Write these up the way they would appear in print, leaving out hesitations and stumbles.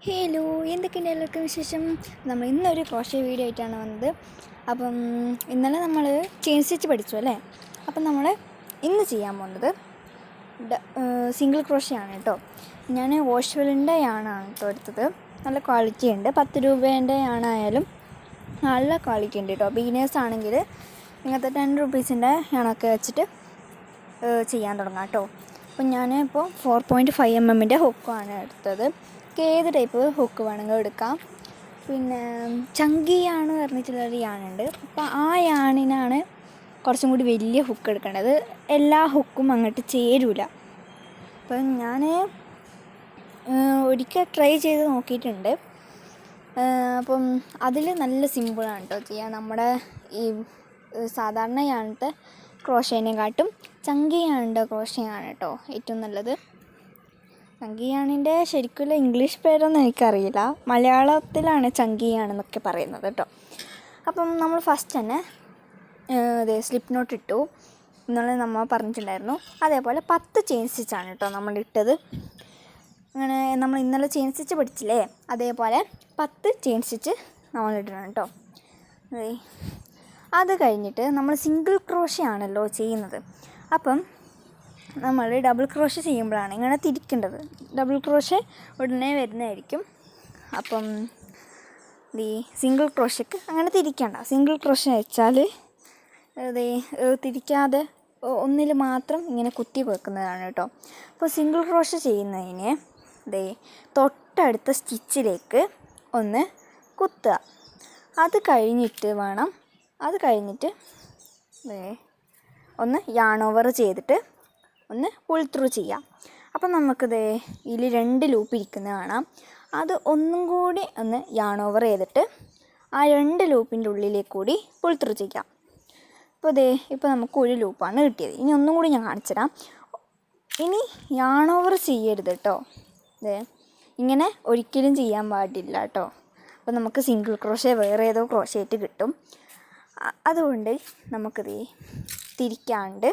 Hello, എന്തൊക്കെയുണ്ട് എല്ലാവർക്കും വിശേഷം? നമ്മൾ ഇന്നൊരു ക്രോഷ്യ വീഡിയോ ആയിട്ടാണ് വന്നത്. അപ്പം ഇന്നലെ നമ്മൾ ചെയിൻ സ്റ്റിച്ച് പഠിച്ചു അല്ലേ? അപ്പം നമ്മൾ ഇന്ന് ചെയ്യാൻ പോകുന്നത് സിംഗിൾ ക്രോഷ്യ ആണ് കേട്ടോ. ഞാൻ വാഷ്വെല്ലിൻ്റെ യാണാണ് കേട്ടോ എടുത്തത്. നല്ല ക്വാളിറ്റി ഉണ്ട്. 10 രൂപേൻ്റെ യാണായാലും നല്ല ക്വാളിറ്റി ഉണ്ട് കേട്ടോ. ബിഗിനേഴ്സ് ആണെങ്കിൽ ഇങ്ങനത്തെ 10 റുപ്പീസിൻ്റെ യാണൊക്കെ വെച്ചിട്ട് ചെയ്യാൻ തുടങ്ങാം കേട്ടോ. അപ്പം ഞാൻ ഇപ്പോൾ 4.5 mm ഹുക്കാണ് എടുത്തത്. ഏത് ടൈപ്പ് ഹുക്ക് വേണമെങ്കിലും എടുക്കാം. പിന്നെ ചങ്കി യാണ് പറഞ്ഞിട്ടുള്ളൊരു യാണുണ്ട്. അപ്പോൾ ആ യാണിനാണ് കുറച്ചും കൂടി വലിയ ഹുക്ക് എടുക്കേണ്ടത്. എല്ലാ ഹുക്കും അങ്ങോട്ട് ചേരൂല. അപ്പം ഞാൻ ഒരിക്കൽ ട്രൈ ചെയ്ത് നോക്കിയിട്ടുണ്ട്. അപ്പം അതിൽ നല്ല സിമ്പിളാണ് കേട്ടോ ചെയ്യാൻ. നമ്മുടെ ഈ സാധാരണ യാണത്തെ ക്രോഷ്യേനെക്കാട്ടും ചങ്കി യാണിൻ്റെ ക്രോഷ്യയാണ് കേട്ടോ ഏറ്റവും നല്ലത്. ചങ്കിയാണിൻ്റെ ശരിക്കുള്ള ഇംഗ്ലീഷ് പേരൊന്നും എനിക്കറിയില്ല. മലയാളത്തിലാണ് ചങ്കിയാണെന്നൊക്കെ പറയുന്നത് കേട്ടോ. അപ്പം നമ്മൾ ഫസ്റ്റ് തന്നെ സ്ലിപ്പ് നോട്ട് ഇട്ടു എന്നുള്ള നമ്മൾ പറഞ്ഞിട്ടുണ്ടായിരുന്നു. അതേപോലെ 10 ചെയിൻ സ്റ്റിച്ചാണ് കേട്ടോ നമ്മൾ ഇട്ടത്. അങ്ങനെ നമ്മൾ ഇന്നലെ ചെയിൻ സ്റ്റിച്ച് പഠിച്ചില്ലേ, അതേപോലെ 10 ചെയിൻ സ്റ്റിച്ച് നമ്മൾ ഇടണം കേട്ടോ. അത് കഴിഞ്ഞിട്ട് നമ്മൾ സിംഗിൾ ക്രോഷ്യ ആണല്ലോ ചെയ്യുന്നത്. അപ്പം നമ്മൾ ഡബിൾ ക്രോഷ്യ ചെയ്യുമ്പോഴാണ് ഇങ്ങനെ തിരിക്കേണ്ടത്. ഡബിൾ ക്രോഷ്യ ഉടനെ വരുന്നതായിരിക്കും. അപ്പം ഈ സിംഗിൾ ക്രോഷ്യക്ക് അങ്ങനെ തിരിക്കേണ്ട. സിംഗിൾ ക്രോഷ്യ വെച്ചാൽ തിരിക്കാതെ ഒന്നിൽ മാത്രം ഇങ്ങനെ കുത്തി വെക്കുന്നതാണ് കേട്ടോ. അപ്പോൾ സിംഗിൾ ക്രോഷ്യ ചെയ്യുന്നതിന് തൊട്ടടുത്ത സ്റ്റിച്ചിലേക്ക് ഒന്ന് കുത്തുക. അത് കഴിഞ്ഞിട്ട് ഒന്ന് യാൺ ഓവർ ചെയ്തിട്ട് ഒന്ന് പുൾ ത്രൂ ചെയ്യാം. അപ്പം നമുക്കിത് ഇതിൽ 2 ലൂപ്പ് ഇരിക്കുന്നത് കാണാം. അത് ഒന്നും കൂടി ഒന്ന് യാൺ ഓവർ ചെയ്തിട്ട് ആ 2 ലൂപ്പിൻ്റെ ഉള്ളിലേക്ക് കൂടി പുൾ ത്രൂ ചെയ്യാം. അപ്പോൾ ഇപ്പോൾ നമുക്ക് ഒരു ലൂപ്പാണ് കിട്ടിയത്. ഇനി ഒന്നും കൂടി ഞാൻ കാണിച്ചു തരാം. ഇനി യാൺ ഓവർ ചെയ്യരുത് കേട്ടോ. ഇങ്ങനെ ഒരിക്കലും ചെയ്യാൻ പാടില്ല കേട്ടോ. അപ്പോൾ നമുക്ക് സിംഗിൾ ക്രോഷ്യ വേറെ ഏതോ ക്രോഷ്യായിട്ട് കിട്ടും. അതുകൊണ്ട് നമുക്കിത് തിരിക്കാണ്ട്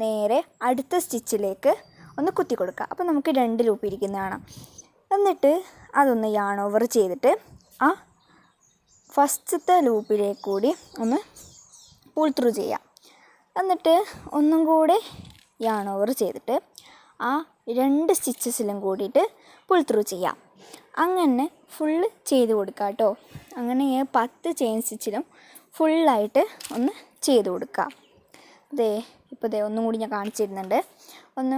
നേരെ അടുത്ത സ്റ്റിച്ചിലേക്ക് ഒന്ന് കുത്തി കൊടുക്കുക. അപ്പോൾ നമുക്ക് 2 ലൂപ്പ് ഇരിക്കുന്ന കാണാം. എന്നിട്ട് അതൊന്ന് യാൺ ഓവർ ചെയ്തിട്ട് ആ ഫസ്റ്റത്തെ ലൂപ്പിലേക്ക് കൂടി ഒന്ന് പുൾ ത്രൂ ചെയ്യാം. എന്നിട്ട് ഒന്നും കൂടി യാൺ ഓവർ ചെയ്തിട്ട് ആ 2 സ്റ്റിച്ചസിലും കൂടിയിട്ട് പുൾ ത്രൂ ചെയ്യാം. അങ്ങനെ ഫുള്ള് ചെയ്ത് കൊടുക്കുക കേട്ടോ. അങ്ങനെ 10 ചെയിൻ സ്റ്റിച്ചിലും ഫുള്ളായിട്ട് ഒന്ന് ചെയ്ത് കൊടുക്കുക. ഇപ്പോൾ ഒന്നും കൂടി ഞാൻ കാണിച്ചു തരുന്നുണ്ട്. ഒന്ന്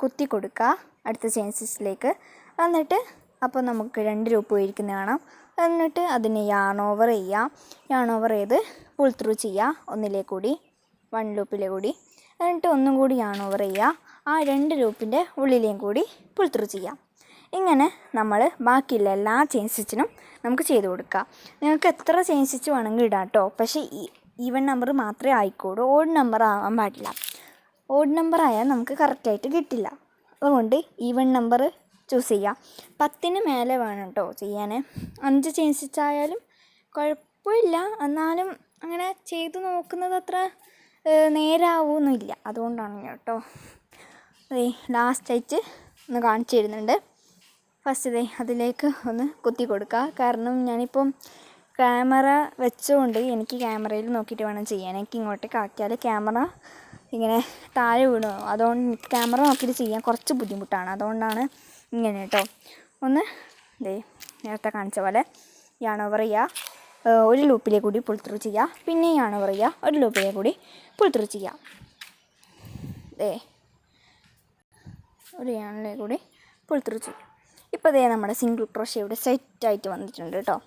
കുത്തി കൊടുക്കുക അടുത്ത ചെയിൻ സ്റ്റിച്ചിലേക്ക്. എന്നിട്ട് അപ്പോൾ നമുക്ക് 2 ലൂപ്പ് പോയിരിക്കുന്നത് കാണാം. എന്നിട്ട് അതിനെ യാൺ ഓവർ ചെയ്യുക. യാൺ ഓവർ ചെയ്ത് പുൾ ത്രൂ ചെയ്യുക ഒന്നിലേക്ക് കൂടി 1 ലൂപ്പിലെ കൂടി. എന്നിട്ട് ഒന്നും കൂടി യാൺ ഓവർ ചെയ്യുക. ആ 2 ലൂപ്പിൻ്റെ ഉള്ളിലേയും കൂടി പുൾ ത്രൂ ചെയ്യുക. ഇങ്ങനെ നമ്മൾ ബാക്കിയുള്ള എല്ലാ ചെയിൻ സ്റ്റിച്ചിനും നമുക്ക് ചെയ്ത് കൊടുക്കുക. നിങ്ങൾക്ക് എത്ര ചെയിൻ സ്റ്റിച്ച് വേണമെങ്കിൽ ഇടാം കേട്ടോ. പക്ഷേ ഈവൻ നമ്പർ മാത്രമേ ആയിക്കോളൂ. ഓഡ് നമ്പർ ആവാൻ പാടില്ല. ഓഡ് നമ്പർ ആയാൽ നമുക്ക് കറക്റ്റായിട്ട് കിട്ടില്ല. അതുകൊണ്ട് ഈവൻ നമ്പർ ചൂസ് ചെയ്യുക. 10ന് മേലെ വേണം കേട്ടോ ചെയ്യാൻ. 5 ചെയിൻ സ്റ്റിച്ച് ആയാലും കുഴപ്പമില്ല. എന്നാലും അങ്ങനെ ചെയ്ത് നോക്കുന്നത് അത്ര നേരാവുമൊന്നുമില്ല. അതുകൊണ്ടാണ് കേട്ടോ. ലാസ്റ്റായിട്ട് ഒന്ന് കാണിച്ചു തരുന്നുണ്ട്. ഫസ്റ്റ് അതിലേക്ക് ഒന്ന് കുത്തി കൊടുക്കുക. കാരണം ഞാനിപ്പം ക്യാമറ വെച്ചുകൊണ്ട് എനിക്ക് ക്യാമറയിൽ നോക്കിയിട്ട് വേണം ചെയ്യാൻ. എനിക്ക് ഇങ്ങോട്ടേക്ക് ആക്കിയാൽ ക്യാമറ ഇങ്ങനെ താഴെ വീണു. അതുകൊണ്ട് ക്യാമറ നോക്കിയിട്ട് ചെയ്യാൻ കുറച്ച് ബുദ്ധിമുട്ടാണ്. അതുകൊണ്ടാണ് ഇങ്ങനെ കേട്ടോ. ഒന്ന് നേരത്തെ കാണിച്ച പോലെ യാൺ ഓവർ ചെയ്യുക. ഒരു ലൂപ്പിലേക്ക് കൂടി പുൾ ത്രൂ ചെയ്യുക. പിന്നെ യാൺ ഓവർ ചെയ്യുക. ഒരു ലൂപ്പിലേക്ക് കൂടി പുൾ ത്രൂ ചെയ്യുക. ഒരു യാണിലേക്ക് കൂടി പുൾ ത്രൂ ചെയ്യുക. ഇപ്പോൾ നമ്മുടെ സിംഗിൾ ക്രോഷ്യ ഇവിടെ സെറ്റായിട്ട് വന്നിട്ടുണ്ട് കേട്ടോ.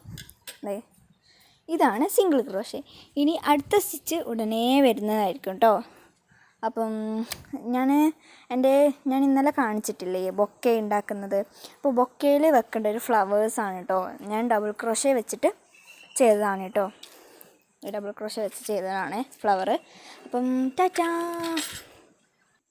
ഇതാണ് സിംഗിൾ ക്രോഷ്യ. ഇനി അടുത്ത സ്റ്റിച്ച് ഉടനെ വരുന്നതായിരിക്കും കേട്ടോ. അപ്പം ഞാൻ ഇന്നലെ കാണിച്ചിട്ടില്ലേ ബൊക്കെ ഉണ്ടാക്കുന്നത്. അപ്പോൾ ബൊക്കയിൽ വെക്കേണ്ട ഒരു ഫ്ലവേഴ്സാണ് കേട്ടോ. ഞാൻ ഡബിൾ ക്രോഷ്യ വെച്ചിട്ട് ചെയ്തതാണ് കേട്ടോ. ഡബിൾ ക്രോഷ്യ വെച്ച് ചെയ്തതാണ് ഫ്ലവർ. അപ്പം ടാറ്റാ.